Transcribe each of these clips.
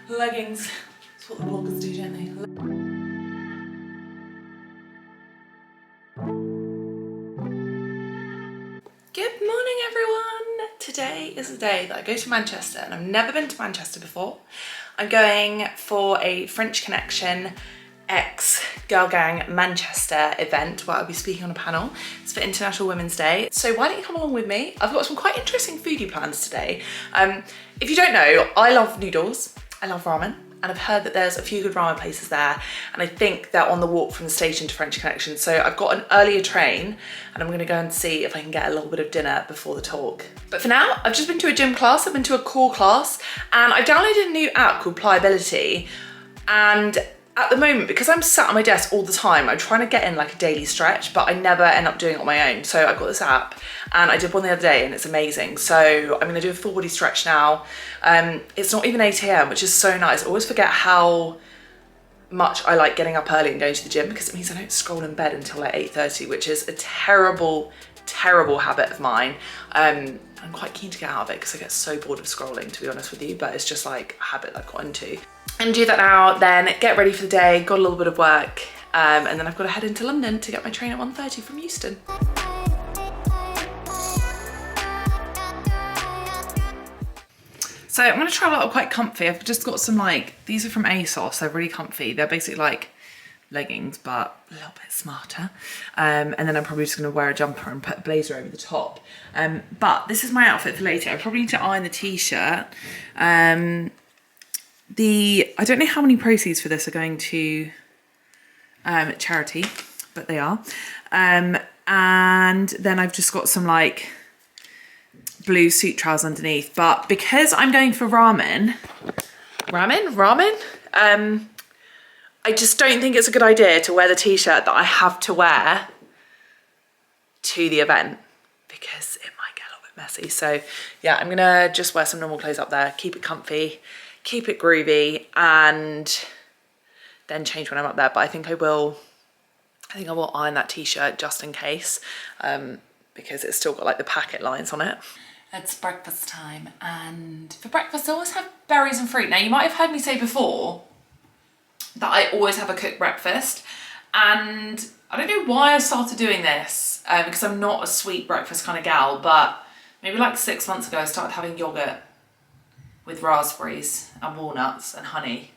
Leggings. That's what the bloggers do, don't they? Good morning, everyone. Today is the day that I go to Manchester, and I've never been to Manchester before. I'm going for a French Connection X Girl Gang Manchester event where I'll be speaking on a panel. It's for International Women's Day. So why don't you come along with me? I've got some quite interesting foodie plans today. If you don't know, I love noodles, I love ramen, and I've heard that there's a few good ramen places there, and I think they're on the walk from the station to French Connection. So I've got an earlier train, and I'm gonna go and see if I can get a little bit of dinner before the talk. But for now, I've just been to a gym class, I've been to a core class, and I've downloaded a new app called Pliability. And at the moment, because I'm sat at my desk all the time, I'm trying to get in like a daily stretch, but I never end up doing it on my own. So I've got this app, and I did one the other day, and it's amazing. So I'm gonna do a full body stretch now. It's not even 8 AM, which is so nice. I always forget how much I like getting up early and going to the gym, because it means I don't scroll in bed until like 8:30, which is a terrible, terrible habit of mine. I'm quite keen to get out of it because I get so bored of scrolling, to be honest with you, but it's just like a habit that I've got into. And do that now, then get ready for the day, got a little bit of work, and then I've got to head into London to get my train at 1:30 from Euston. So I'm gonna try a lot of quite comfy. I've just got some these are from ASOS, they're really comfy. They're basically like leggings, but a little bit smarter. And then I'm probably just gonna wear a jumper and put a blazer over the top. But this is my outfit for later. I probably need to iron the t-shirt. I don't know how many proceeds for this are going to charity, but they are. And then I've just got some blue suit trousers underneath. But because I'm going for ramen, I just don't think it's a good idea to wear the t-shirt that I have to wear to the event, because it might get a little bit messy. So yeah, I'm gonna just wear some normal clothes up there, keep it comfy, keep it groovy, and then change when I'm up there. But I think I will iron that t-shirt just in case, because it's still got the packet lines on it. It's breakfast time, and for breakfast I always have berries and fruit. Now you might have heard me say before that I always have a cooked breakfast, and I don't know why I started doing this, because I'm not a sweet breakfast kind of gal, but maybe 6 months ago I started having yogurt with raspberries and walnuts and honey,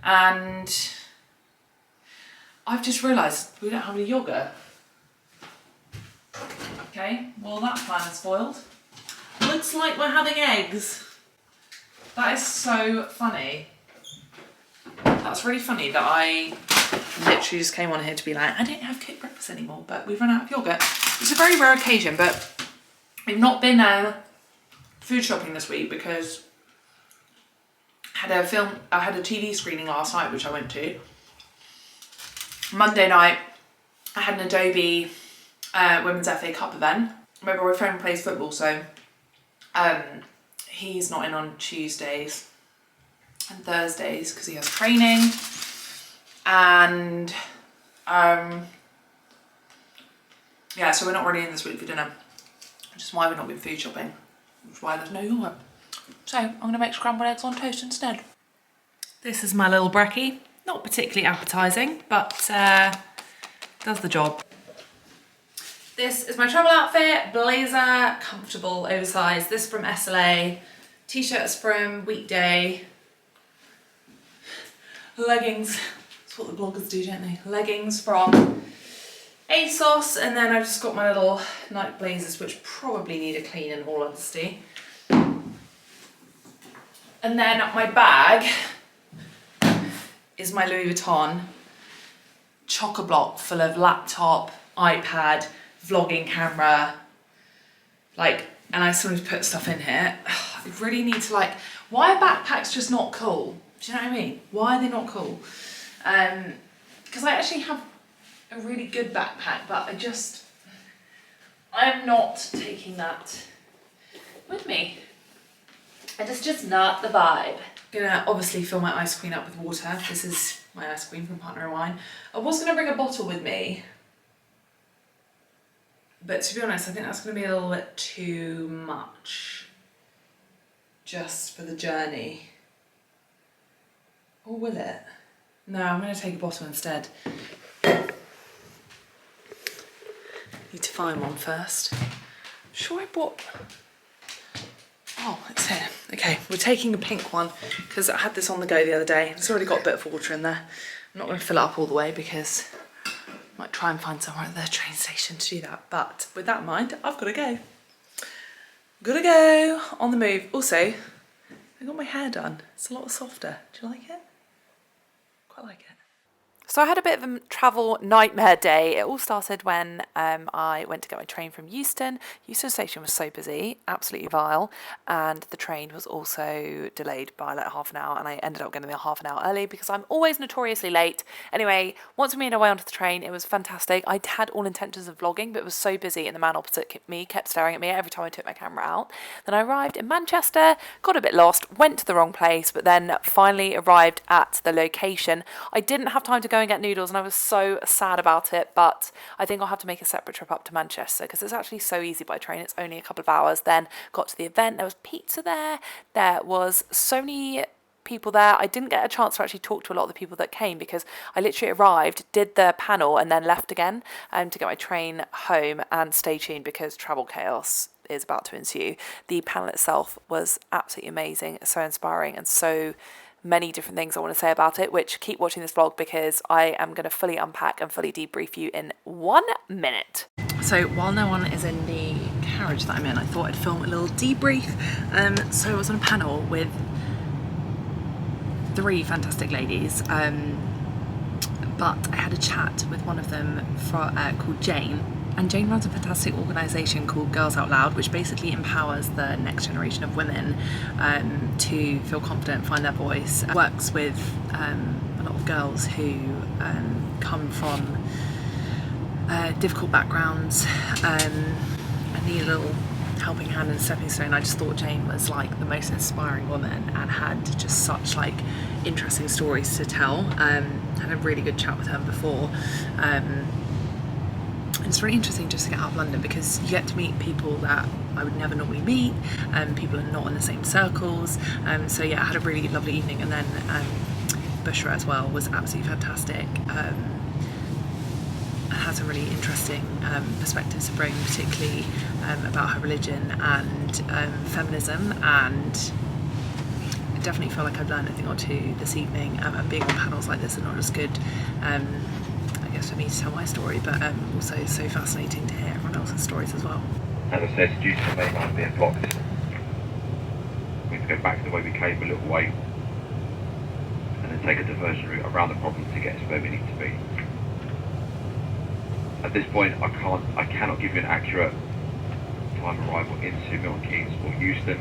and I've just realised we don't have any yogurt. Okay, well that plan is spoiled. Looks like we're having eggs. That is so funny. That's really funny that I literally just came on here to be like, I don't have cooked breakfast anymore, but we've run out of yogurt. It's a very rare occasion, but we've not been food shopping this week because I had a TV screening last night, which I went to. Monday night, I had an Adobe Women's FA Cup event. My boyfriend plays football, so he's not in on Tuesdays and Thursdays because he has training, and yeah, so we're not really in this week for dinner, which is why we've not been food shopping, which is why there's no yogurt. So I'm gonna make scrambled eggs on toast instead. This is my little brekkie. Not particularly appetizing, but does the job. This is my travel outfit: blazer, comfortable, oversized. This from SLA, t-shirts from Weekday, leggings. That's what the bloggers do, don't they? Leggings from ASOS, and then I've just got my little night blazers, which probably need a clean in all honesty. And then my bag is my Louis Vuitton chock-a-block full of laptop, iPad, vlogging camera, and I sometimes put stuff in here. I really need to why are backpacks just not cool? Do you know what I mean? Why are they not cool? Because I actually have a really good backpack, but I'm not taking that with me. And it's just not the vibe. I'm gonna obviously fill my ice cream up with water. This is my ice cream from Partner in Wine. I was gonna bring a bottle with me, but to be honest, I think that's gonna be a little bit too much just for the journey. Or will it? No, I'm going to take a bottle instead. Need to find one first. Sure I bought... Oh, it's here. Okay, we're taking a pink one because I had this on the go the other day. It's already got a bit of water in there. I'm not going to fill it up all the way because I might try and find somewhere at the train station to do that. But with that in mind, I've got to go. Gotta go on the move. Also, I got my hair done. It's a lot softer. Do you like it? Quite like it. So I had a bit of a travel nightmare day. It all started when I went to get my train from Euston. Euston station was so busy, absolutely vile, and the train was also delayed by like half an hour, and I ended up getting there half an hour early because I'm always notoriously late. Anyway, once we made our way onto the train, it was fantastic. I had all intentions of vlogging, but it was so busy and the man opposite me kept staring at me every time I took my camera out. Then I arrived in Manchester, got a bit lost, went to the wrong place, but then finally arrived at the location. I didn't have time to go and get noodles and I was so sad about it, but I think I'll have to make a separate trip up to Manchester because it's actually so easy by train. It's only a couple of hours. Then got to the event, there was pizza there was so many people there. I didn't get a chance to actually talk to a lot of the people that came because I literally arrived, did the panel and then left again to get my train home. And stay tuned because travel chaos is about to ensue. The panel itself was absolutely amazing, so inspiring, and so many different things I want to say about it, which keep watching this vlog because I am going to fully unpack and fully debrief you in 1 minute. So while no one is in the carriage that I'm in, I thought I'd film a little debrief. So I was on a panel with 3 fantastic ladies, but I had a chat with one of them called Jane. And Jane runs a fantastic organisation called Girls Out Loud, which basically empowers the next generation of women to feel confident, find their voice. Works with a lot of girls who come from difficult backgrounds and need a little helping hand and stepping stone. I just thought Jane was like the most inspiring woman and had just such like interesting stories to tell. Had a really good chat with her before. It's really interesting just to get out of London because you get to meet people that I would never normally meet, people are not in the same circles. So yeah, I had a really lovely evening, and then Bushra as well was absolutely fantastic. Had some really interesting perspectives to bring, particularly about her religion and feminism, and I definitely feel like I've learned a thing or two this evening, and being on panels like this are not just good I guess for me to tell my story, but also so fascinating to hear everyone else's stories as well. As I said, due to the main line being blocked, we have to go back the way we came a little way and then take a diversion route around the problem to get us where we need to be. At this point, I cannot give you an accurate time arrival into Milton Keynes or Euston.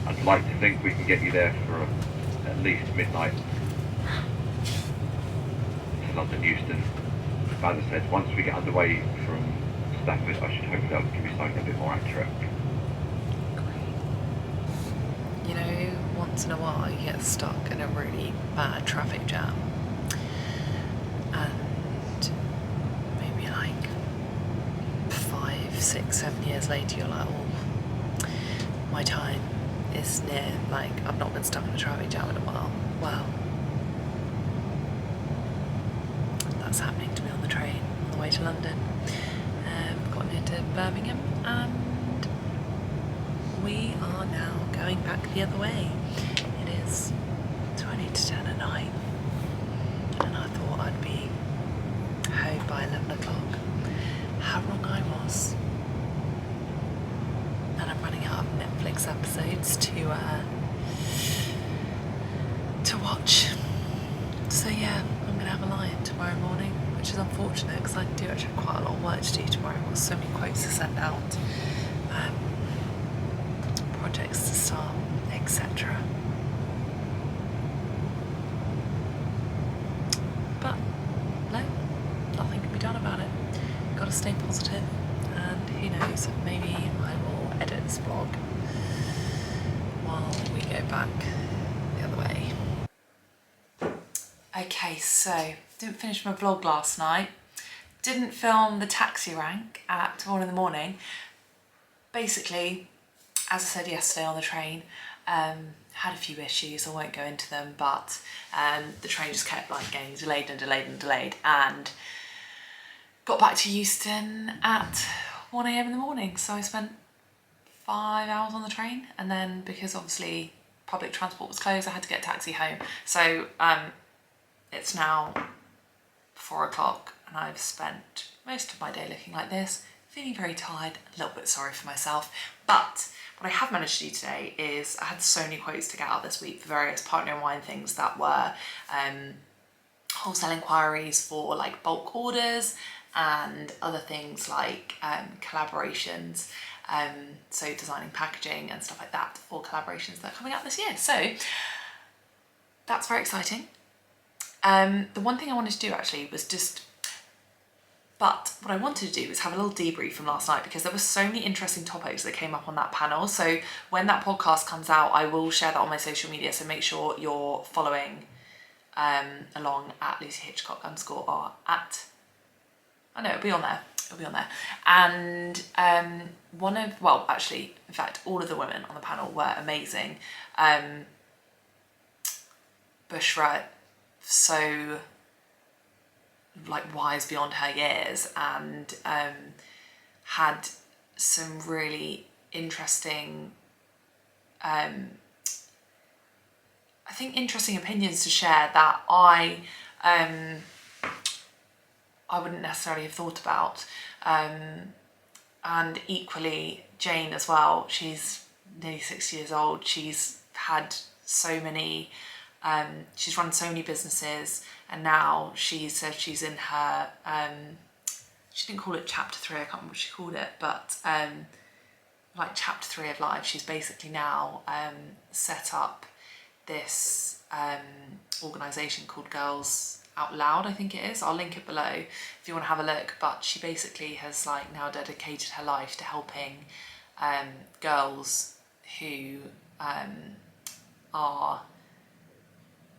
I'd like to think we can get you there for at least midnight to London Euston. But as I said, once we get underway from Stafford, I should hopefully be able to give you something a bit more accurate. You know, once in a while you get stuck in a really bad traffic jam, and maybe like 5, 6, 7 years later you're like, oh, my time is near. Like, I've not been stuck in a traffic jam in a while. Well, that's happening to me on the train on the way to London. Gotten into Birmingham and we are now going back the other way. It is 20 to 10 at night and I thought I'd be home by 11 o'clock. How wrong I was. And I'm running out of Netflix episodes to watch. So yeah, I'm going to have a lie-in tomorrow morning, which is unfortunate because I do actually have quite a lot of work to do tomorrow. I've got so many quotes to send out, projects to start, etc. But no, nothing can be done about it. Got to stay positive, and who knows, maybe I will edit this vlog while we go back the other way. Okay, so didn't finish my vlog last night. Didn't film the taxi rank at 1 in the morning. Basically, as I said yesterday on the train, Had a few issues, I won't go into them, but the train just kept like getting delayed and delayed and delayed, and got back to Euston at 1 a.m. in the morning. So I spent 5 hours on the train, and then because obviously public transport was closed, I had to get a taxi home. So it's now 4 o'clock and I've spent most of my day looking like this, feeling very tired, a little bit sorry for myself. But what I have managed to do today is I had so many quotes to get out this week for various partner and wine things that were wholesale inquiries for like bulk orders and other things like collaborations, so designing packaging and stuff like that for collaborations that are coming out this year. So that's very exciting. The one thing I wanted to do actually was but what I wanted to do was have a little debrief from last night, because there were so many interesting topics that came up on that panel. So when that podcast comes out, I will share that on my social media, so make sure you're following along at Lucy Hitchcock _R at, I know it'll be on there. It'll be on there. And actually, in fact, all of the women on the panel were amazing. Bushra, so like wise beyond her years, and had some really interesting, I think interesting opinions to share that I wouldn't necessarily have thought about. And equally Jane as well, she's nearly 60 years old. She's had so many, she's run so many businesses, and now she says she's in her, she didn't call it chapter 3, I can't remember what she called it, but like chapter 3 of life. She's basically now set up this organisation called Girls Out Loud, I think it is. I'll link it below if you want to have a look. But she basically has like now dedicated her life to helping girls who are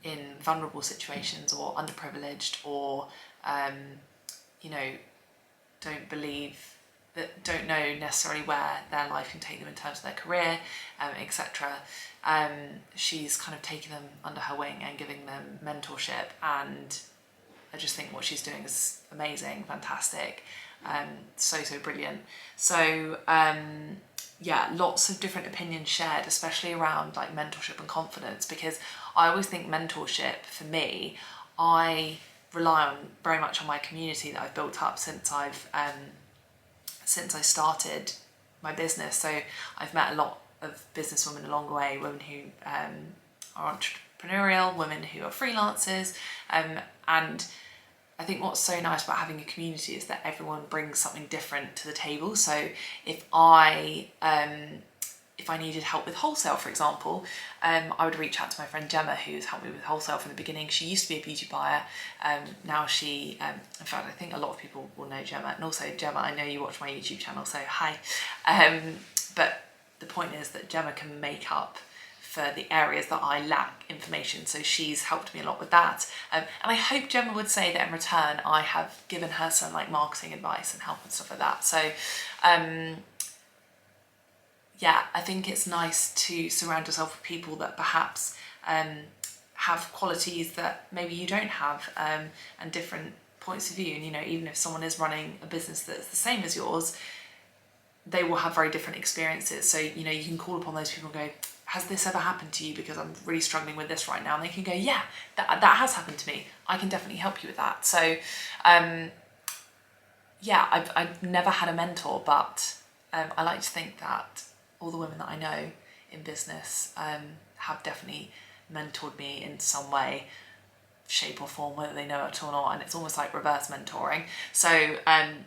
in vulnerable situations or underprivileged, or don't know necessarily where their life can take them in terms of their career, etc. She's kind of taken them under her wing and giving them mentorship, and I just think what she's doing is amazing, fantastic, so brilliant. So yeah, lots of different opinions shared, especially around like mentorship and confidence, because I always think mentorship for me, I rely very much on my community that I've built up since I started my business. So I've met a lot of businesswomen along the way, women who are entrepreneurial, women who are freelancers, and I think what's so nice about having a community is that everyone brings something different to the table. So if I needed help with wholesale, for example, I would reach out to my friend Gemma, who's helped me with wholesale from the beginning. She used to be a beauty buyer. Now she, in fact, I think a lot of people will know Gemma. And also, Gemma, I know you watch my YouTube channel, so hi. But the point is that Gemma can make up for the areas that I lack information. So she's helped me a lot with that. And I hope Gemma would say that in return, I have given her some like marketing advice and help and stuff like that. So yeah, I think it's nice to surround yourself with people that perhaps have qualities that maybe you don't have, and different points of view. And even if someone is running a business that's the same as yours, they will have very different experiences. So you can call upon those people and go, has this ever happened to you? Because I'm really struggling with this right now. And they can go, yeah, that has happened to me. I can definitely help you with that. So yeah, I've never had a mentor, but I like to think that all the women that I know in business have definitely mentored me in some way, shape or form, whether they know it or not. And it's almost like reverse mentoring. So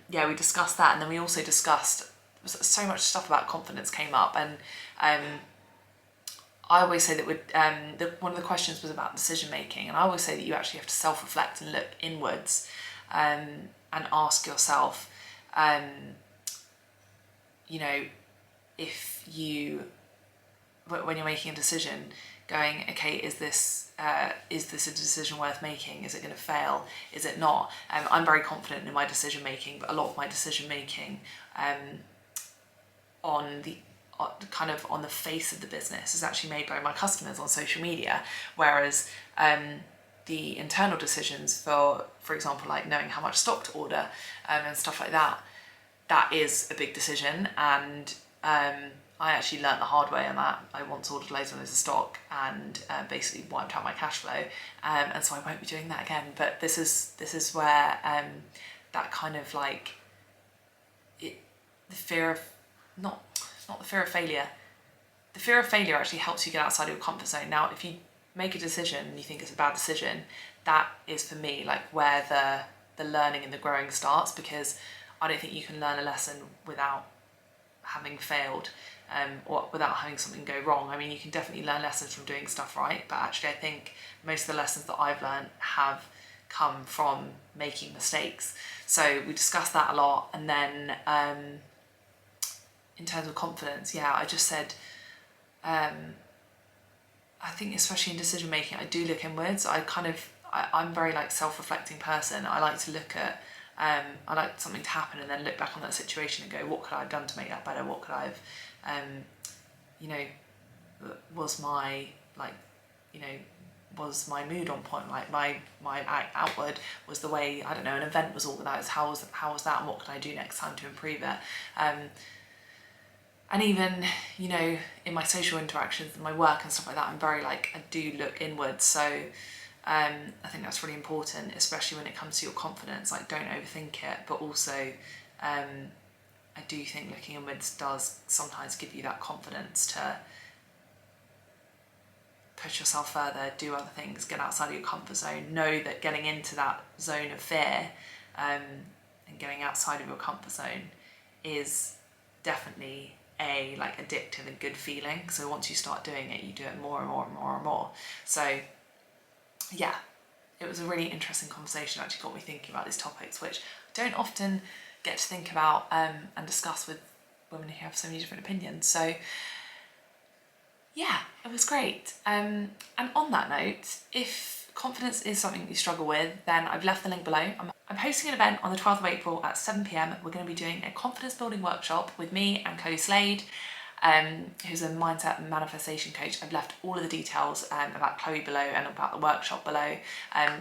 yeah, we discussed that. And then we also discussed, so much stuff about confidence came up. And I always say that one of the questions was about decision making. And I always say that you actually have to self-reflect and look inwards, and ask yourself, if when you're making a decision, going, okay, is this a decision worth making? Is it going to fail? Is it not? I'm very confident in my decision making, but a lot of my decision making on kind of on the face of the business is actually made by my customers on social media, whereas the internal decisions for example, like knowing how much stock to order and stuff like that, that is a big decision. And I actually learnt the hard way on that. I once ordered loads of stock and basically wiped out my cash flow, and so I won't be doing that again. But this is where that kind of like the fear of not the fear of failure. The fear of failure actually helps you get outside of your comfort zone. Now, if you make a decision and you think it's a bad decision, that is for me like where the learning and the growing starts, because I don't think you can learn a lesson without having failed, or without having something go wrong. I mean, you can definitely learn lessons from doing stuff right, but actually I think most of the lessons that I've learned have come from making mistakes. So we discussed that a lot. And then in terms of confidence, yeah, I just said, I think especially in decision making, I do look inwards. I'm very like self-reflecting person. I like to look at, I like something to happen and then look back on that situation and go, what could I have done to make that better? What could I have, was my mood on point? Like my outward was the way, I don't know, an event was organised. How was that, and what can I do next time to improve it? And even, in my social interactions and my work and stuff like that, I'm very like, I do look inwards. So I think that's really important, especially when it comes to your confidence. Like, don't overthink it, but also I do think looking inwards does sometimes give you that confidence to push yourself further, do other things, get outside of your comfort zone. Know that getting into that zone of fear and getting outside of your comfort zone is definitely a like addictive and good feeling. So once you start doing it, you do it more and more and more and more. So yeah, it was a really interesting conversation. It actually got me thinking about these topics, which I don't often get to think about and discuss with women who have so many different opinions. So yeah, it was great. And on that note, if confidence is something you struggle with, then I've left the link below. I'm hosting an event on the 12th of April at 7 p.m. We're going to be doing a confidence building workshop with me and Chloe Slade, who's a mindset and manifestation coach. I've left all of the details about Chloe below and about the workshop below.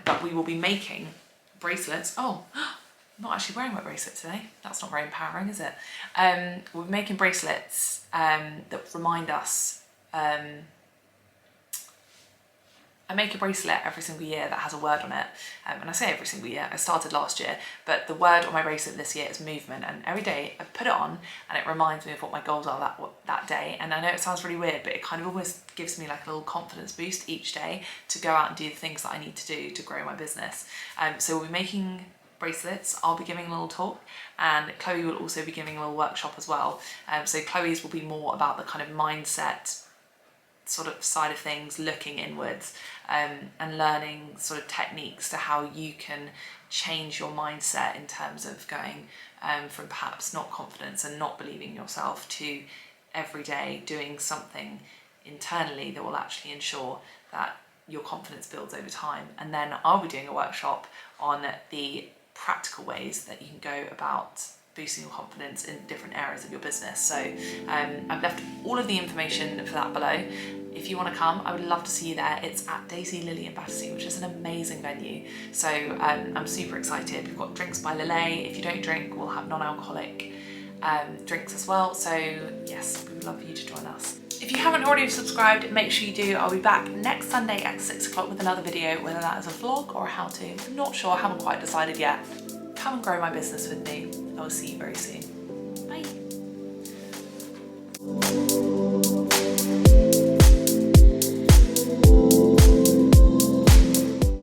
But we will be making bracelets. Oh, I'm not actually wearing my bracelet today. That's not very empowering, is it? We're making bracelets that remind us. I make a bracelet every single year that has a word on it, and I say every single year, I started last year, but the word on my bracelet this year is movement, and every day I put it on and it reminds me of what my goals are that day. And I know it sounds really weird, but it kind of almost gives me like a little confidence boost each day to go out and do the things that I need to do to grow my business. So we'll be making bracelets, I'll be giving a little talk, and Chloe will also be giving a little workshop as well. So Chloe's will be more about the kind of mindset sort of side of things, looking inwards, and learning sort of techniques to how you can change your mindset in terms of going from perhaps not confidence and not believing yourself to every day doing something internally that will actually ensure that your confidence builds over time. And then I'll be doing a workshop on the practical ways that you can go about boosting your confidence in different areas of your business. So I've left all of the information for that below. If you want to come, I would love to see you there. It's at Daisy, Lily and Battersea, which is an amazing venue. So I'm super excited. We've got drinks by Lele. If you don't drink, we'll have non-alcoholic drinks as well. So yes, we would love for you to join us. If you haven't already subscribed, make sure you do. I'll be back next Sunday at 6 o'clock with another video, whether that is a vlog or a how-to. I'm not sure, I haven't quite decided yet. Come and grow my business with me. I will see you very soon. Bye.